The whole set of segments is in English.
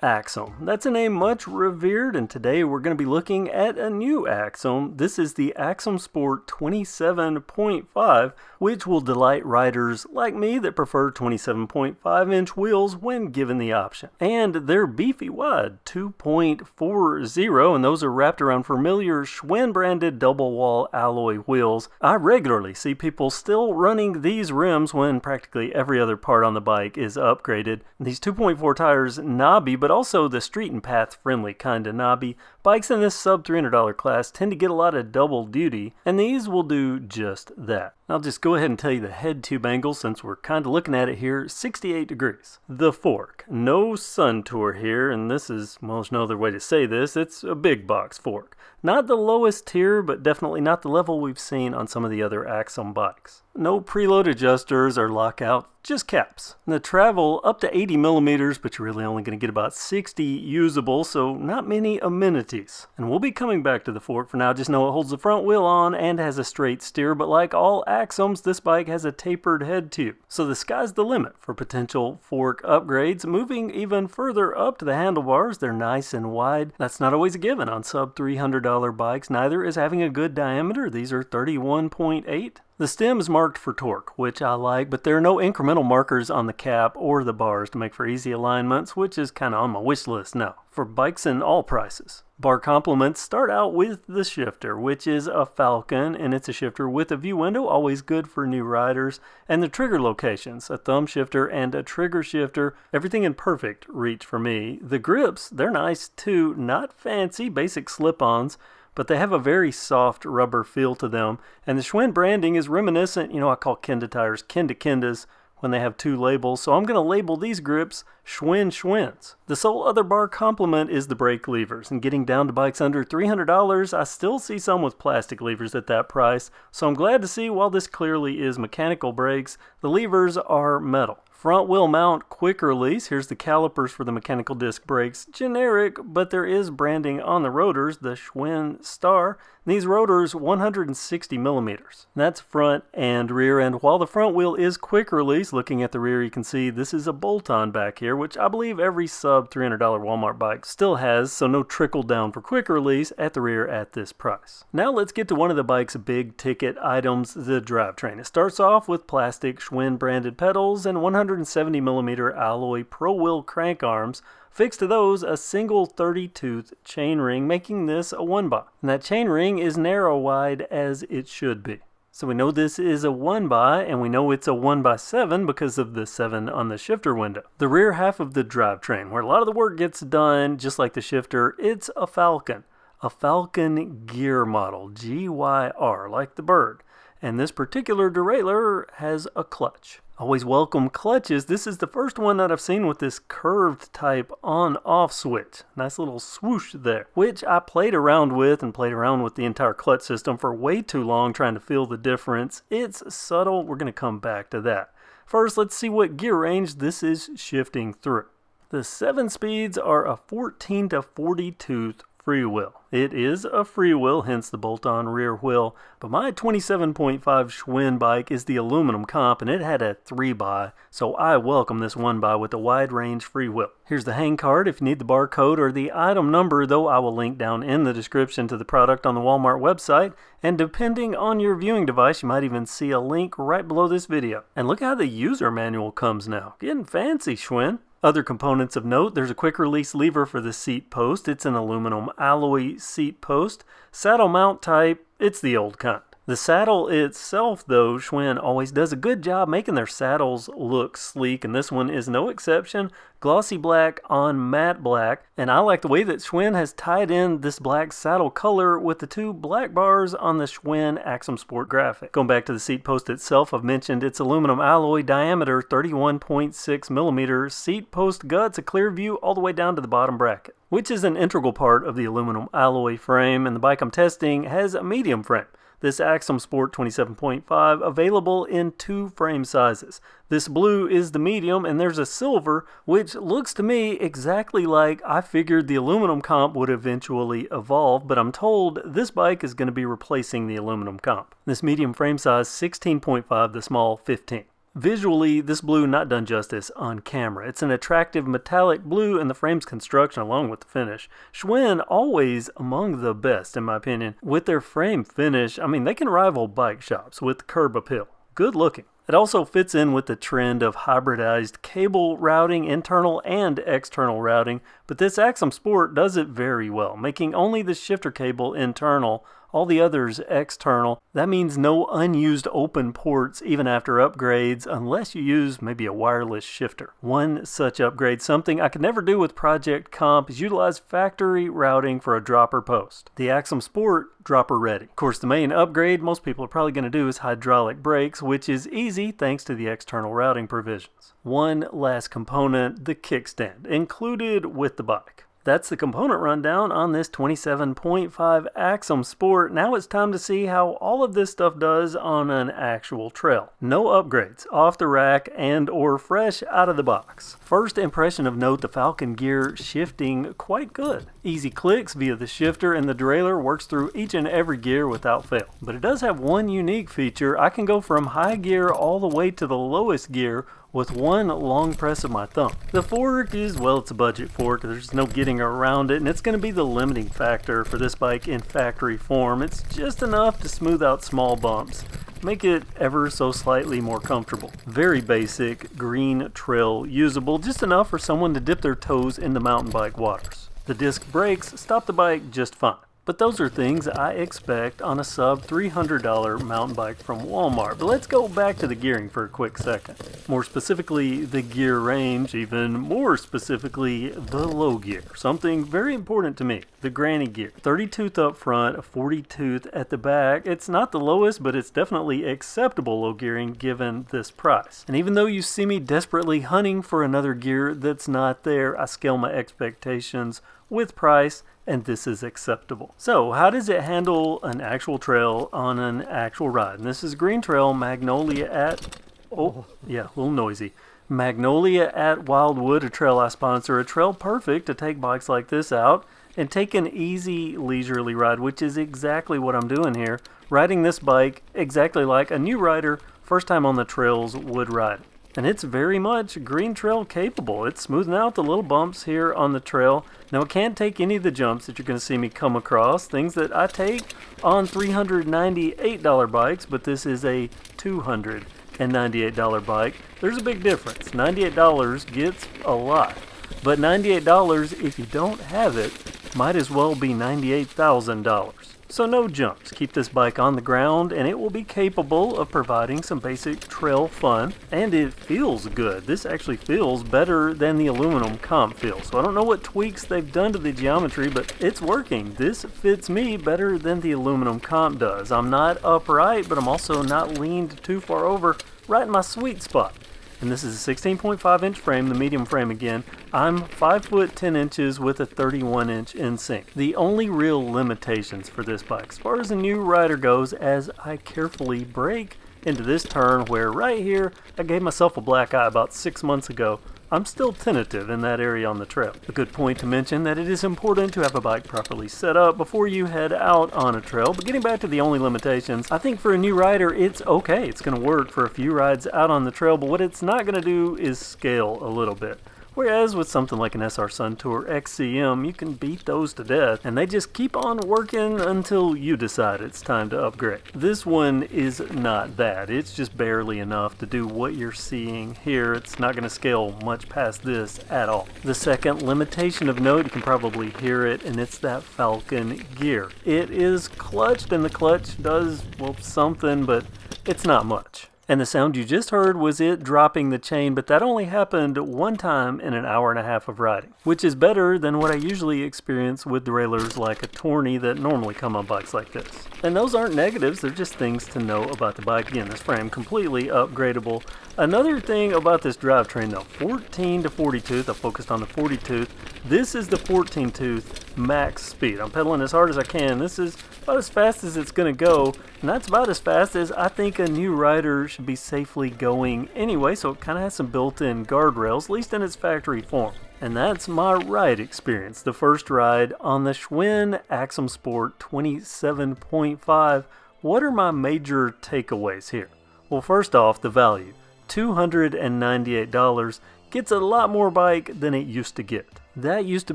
Axum. That's a name much revered, and today we're going to be looking at a new Axum. This is the Axum Sport 27.5, which will delight riders like me that prefer 27.5-inch wheels when given the option. And they're beefy wide, 2.40, and those are wrapped around familiar Schwinn branded double wall alloy wheels. I regularly see people still running these rims when practically every other part on the bike is upgraded. These 2.4 tires knobby, but also the street and path friendly kind of knobby. Bikes in this sub $300 class tend to get a lot of double duty, and these will do just that. I'll just go ahead and tell you the head tube angle since we're kind of looking at it here, 68 degrees. The fork, no sun tour here, and this is, well, there's no other way to say this, it's a big box fork. Not the lowest tier, but definitely not the level we've seen on some of the other Axum bikes. No preload adjusters or lockout, just caps. The travel up to 80 millimeters, but you're really only going to get about 60 usable, so not many amenities. And we'll be coming back to the fork. For now, just know it holds the front wheel on and has a straight steer, but like all Axums, this bike has a tapered head tube. So the sky's the limit for potential fork upgrades. Moving even further up to the handlebars, they're nice and wide. That's not always a given on sub $300 bikes. Neither is having a good diameter. These are 31.8. The stem is marked for torque, which I like, but there are no incremental markers on the cap or the bars to make for easy alignments, which is kind of on my wish list now, for bikes in all prices. Bar complements start out with the shifter, which is a Falcon, and it's a shifter with a view window, always good for new riders, and the trigger locations, a thumb shifter and a trigger shifter, everything in perfect reach for me. The grips, they're nice too, not fancy, basic slip-ons, but they have a very soft rubber feel to them, and the Schwinn branding is reminiscent, I call Kenda tires Kenda-Kendas when they have two labels, so I'm going to label these grips Schwinns. The sole other bar complement is the brake levers, and getting down to bikes under $300, I still see some with plastic levers at that price, so I'm glad to see while this clearly is mechanical brakes, the levers are metal. Front wheel mount quick release. Here's the calipers for the mechanical disc brakes. Generic, but there is branding on the rotors, the Schwinn Star. These rotors 160 millimeters. That's front and rear, and while the front wheel is quick release, looking at the rear you can see this is a bolt-on back here, which I believe every sub $300 Walmart bike still has, so no trickle down for quick release at the rear at this price. Now let's get to one of the bike's big ticket items, the drivetrain. It starts off with plastic Schwinn branded pedals and 170 millimeter alloy pro wheel crank arms. Fixed to those, a single 30-tooth chain ring, making this a one-by. And that chain ring is narrow-wide as it should be. So we know this is a 1-by, and we know it's a 1x7 because of the 7 on the shifter window. The rear half of the drivetrain, where a lot of the work gets done, just like the shifter, it's a Falcon. A Falcon gear model, GYR, like the bird. And this particular derailleur has a clutch. Always welcome clutches. This is the first one that I've seen with this curved type on-off switch. Nice little swoosh there, which I played around with the entire clutch system for way too long trying to feel the difference. It's subtle. We're going to come back to that. First, let's see what gear range this is shifting through. The 7 speeds are a 14 to 40 tooth freewheel. It is a freewheel, hence the bolt-on rear wheel, but my 27.5 Schwinn bike is the aluminum comp, and it had a 3-by, so I welcome this 1-by with a wide-range freewheel. Here's the hang card if you need the barcode or the item number, though I will link down in the description to the product on the Walmart website, and depending on your viewing device, you might even see a link right below this video. And look how the user manual comes now. Getting fancy, Schwinn. Other components of note, there's a quick release lever for the seat post. It's an aluminum alloy seat post. Saddle mount type, it's the old kind. The saddle itself, though, Schwinn always does a good job making their saddles look sleek, and this one is no exception. Glossy black on matte black, and I like the way that Schwinn has tied in this black saddle color with the 2 black bars on the Schwinn Axum Sport graphic. Going back to the seat post itself, I've mentioned its aluminum alloy diameter, 31.6 millimeters. Seat post guts, a clear view all the way down to the bottom bracket, which is an integral part of the aluminum alloy frame, and the bike I'm testing has a medium frame. This Axum Sport 27.5 available in 2 frame sizes. This blue is the medium, and there's a silver, which looks to me exactly like I figured the aluminum comp would eventually evolve, but I'm told this bike is going to be replacing the aluminum comp. This medium frame size 16.5, the small 15. Visually, this blue not done justice on camera. It's an attractive metallic blue, and the frame's construction along with the finish. Schwinn always among the best in my opinion. With their frame finish, I mean, they can rival bike shops with curb appeal. Good looking. It also fits in with the trend of hybridized cable routing, internal and external routing, but this Axum Sport does it very well, making only the shifter cable internal, all the others external. That means no unused open ports even after upgrades, unless you use maybe a wireless shifter. One such upgrade, something I could never do with Project Comp, is utilize factory routing for a dropper post. The Axum Sport, dropper ready. Of course, the main upgrade most people are probably going to do is hydraulic brakes, which is easy thanks to the external routing provisions. One last component, the kickstand, included with the bike. That's the component rundown on this 27.5 Axum Sport. Now it's time to see how all of this stuff does on an actual trail. No upgrades, off the rack and or fresh out of the box. First impression of note, the Falcon gear shifting quite good. Easy clicks via the shifter, and the derailleur works through each and every gear without fail. But it does have one unique feature. I can go from high gear all the way to the lowest gear with one long press of my thumb. The fork is, well, it's a budget fork. There's no getting around it, and it's going to be the limiting factor for this bike in factory form. It's just enough to smooth out small bumps, make it ever so slightly more comfortable. Very basic, green trail usable, just enough for someone to dip their toes in the mountain bike waters. The disc brakes stop the bike just fine. But those are things I expect on a sub $300 mountain bike from Walmart. But let's go back to the gearing for a quick second. More specifically, the gear range, even more specifically, the low gear. Something very important to me, the granny gear. 30 tooth up front, a 40 tooth at the back. It's not the lowest, but it's definitely acceptable low gearing given this price. And even though you see me desperately hunting for another gear that's not there, I scale my expectations with price, and this is acceptable. So how does it handle an actual trail on an actual ride? And this is Green Trail Magnolia at, oh yeah, a little noisy. Magnolia at Wildwood, a trail I sponsor, a trail perfect to take bikes like this out and take an easy leisurely ride, which is exactly what I'm doing here. Riding this bike exactly like a new rider first time on the trails would ride. And it's very much Green Trail capable. It's smoothing out the little bumps here on the trail. Now it can't take any of the jumps that you're going to see me come across, things that I take on $398 bikes, but this is a $298 bike. There's a big difference. $98 gets a lot, but $98 if you don't have it might as well be $98,000. So no jumps. Keep this bike on the ground and it will be capable of providing some basic trail fun, and it feels good. This actually feels better than the aluminum comp feels. So I don't know what tweaks they've done to the geometry, but it's working. This fits me better than the aluminum comp does. I'm not upright, but I'm also not leaned too far over, right in my sweet spot. And this is a 16.5 inch frame, the medium frame again. I'm 5 foot 10 inches with a 31 inch insync. The only real limitations for this bike, as far as a new rider goes, as I carefully brake into this turn where right here, I gave myself a black eye about 6 months ago. I'm still tentative in that area on the trail. A good point to mention that it is important to have a bike properly set up before you head out on a trail. But getting back to the only limitations, I think for a new rider, it's okay. It's going to work for a few rides out on the trail, but what it's not going to do is scale a little bit. Whereas with something like an SR Suntour XCM, you can beat those to death, and they just keep on working until you decide it's time to upgrade. This one is not bad. It's just barely enough to do what you're seeing here. It's not going to scale much past this at all. The second limitation of note, you can probably hear it, and it's that Falcon gear. It is clutched, and the clutch does, well, something, but it's not much. And the sound you just heard was it dropping the chain, but that only happened one time in an hour and a half of riding, which is better than what I usually experience with derailleurs like a Tourney that normally come on bikes like this. And those aren't negatives, they're just things to know about the bike. Again, this frame completely upgradable. Another thing about this drivetrain though, 14 to 40 tooth, I focused on the 40 tooth. This is the 14 tooth max speed. I'm pedaling as hard as I can. This is about as fast as it's going to go, and that's about as fast as I think a new rider should be safely going anyway, so it kind of has some built-in guardrails, at least in its factory form. And that's my ride experience, the first ride on the Schwinn Axum Sport 27.5. What are my major takeaways here? Well, first off, the value. $298 gets a lot more bike than it used to get. That used to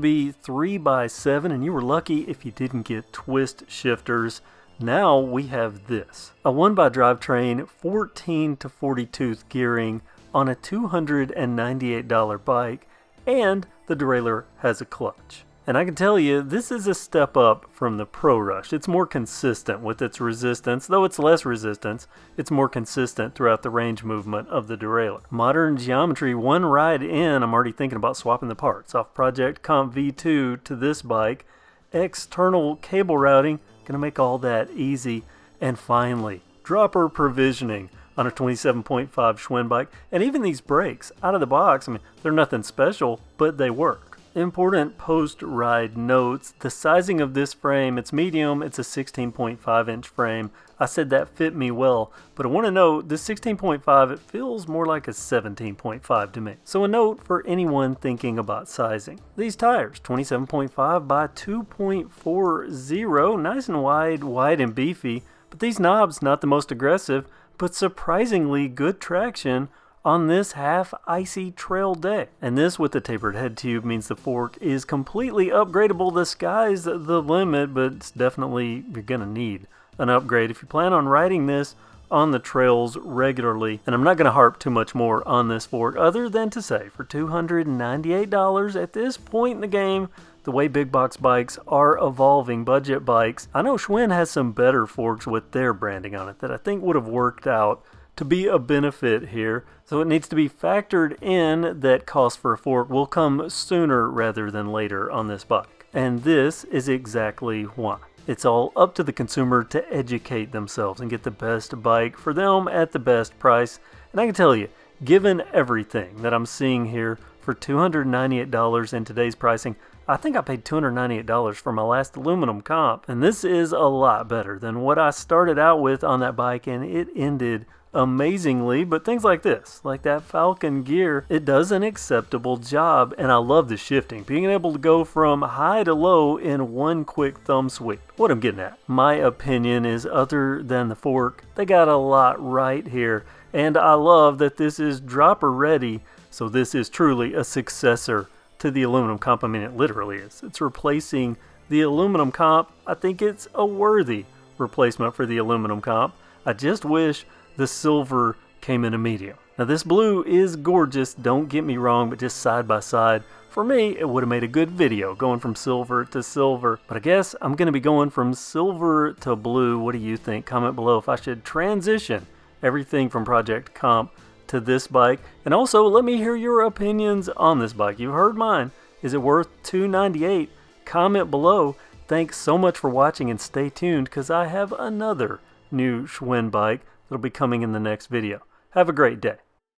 be 3x7 and you were lucky if you didn't get twist shifters. Now we have this. A 1x drivetrain 14 to 40 tooth gearing on a $298 bike, and the derailleur has a clutch. And I can tell you, this is a step up from the Pro Rush. It's more consistent with its resistance. Though it's less resistance, it's more consistent throughout the range movement of the derailleur. Modern geometry, one ride in, I'm already thinking about swapping the parts off Project Comp V2 to this bike. External cable routing, gonna make all that easy. And finally, dropper provisioning on a 27.5 Schwinn bike. And even these brakes, out of the box, I mean, they're nothing special, but they work. Important post-ride notes. The sizing of this frame, it's medium, it's a 16.5 inch frame. I said that fit me well, but I want to note this 16.5, it feels more like a 17.5 to me. So a note for anyone thinking about sizing. These tires, 27.5 by 2.40, nice and wide and beefy, but these knobs, not the most aggressive, but surprisingly good traction on this half icy trail day. And this with the tapered head tube means the fork is completely upgradable. The sky's the limit, but it's definitely, you're gonna need an upgrade if you plan on riding this on the trails regularly. And I'm not gonna harp too much more on this fork other than to say for $298 at this point in the game, the way big box bikes are evolving, budget bikes, I know Schwinn has some better forks with their branding on it that I think would have worked out to be a benefit here. So it needs to be factored in that cost for a fork will come sooner rather than later on this bike. And this is exactly why. It's all up to the consumer to educate themselves and get the best bike for them at the best price. And I can tell you, given everything that I'm seeing here for $298 in today's pricing, I think I paid $298 for my last aluminum comp. And this is a lot better than what I started out with on that bike, and it ended amazingly. But things like this, like that Falcon gear, it does an acceptable job, and I love the shifting, being able to go from high to low in one quick thumb sweep. What I'm getting at, my opinion is, other than the fork, they got a lot right here, and I love that this is dropper ready, so this is truly a successor to the aluminum comp. I mean, it literally is. It's replacing the aluminum comp. I think it's a worthy replacement for the aluminum comp. I just wish the silver came in a medium. Now this blue is gorgeous, don't get me wrong, but just side by side, for me it would have made a good video going from silver to silver. But I guess I'm going to be going from silver to blue. What do you think? Comment below if I should transition everything from Project Comp to this bike. And also let me hear your opinions on this bike. You've heard mine. Is it worth $298? Comment below. Thanks so much for watching, and stay tuned because I have another new Schwinn bike that'll be coming in the next video. Have a great day.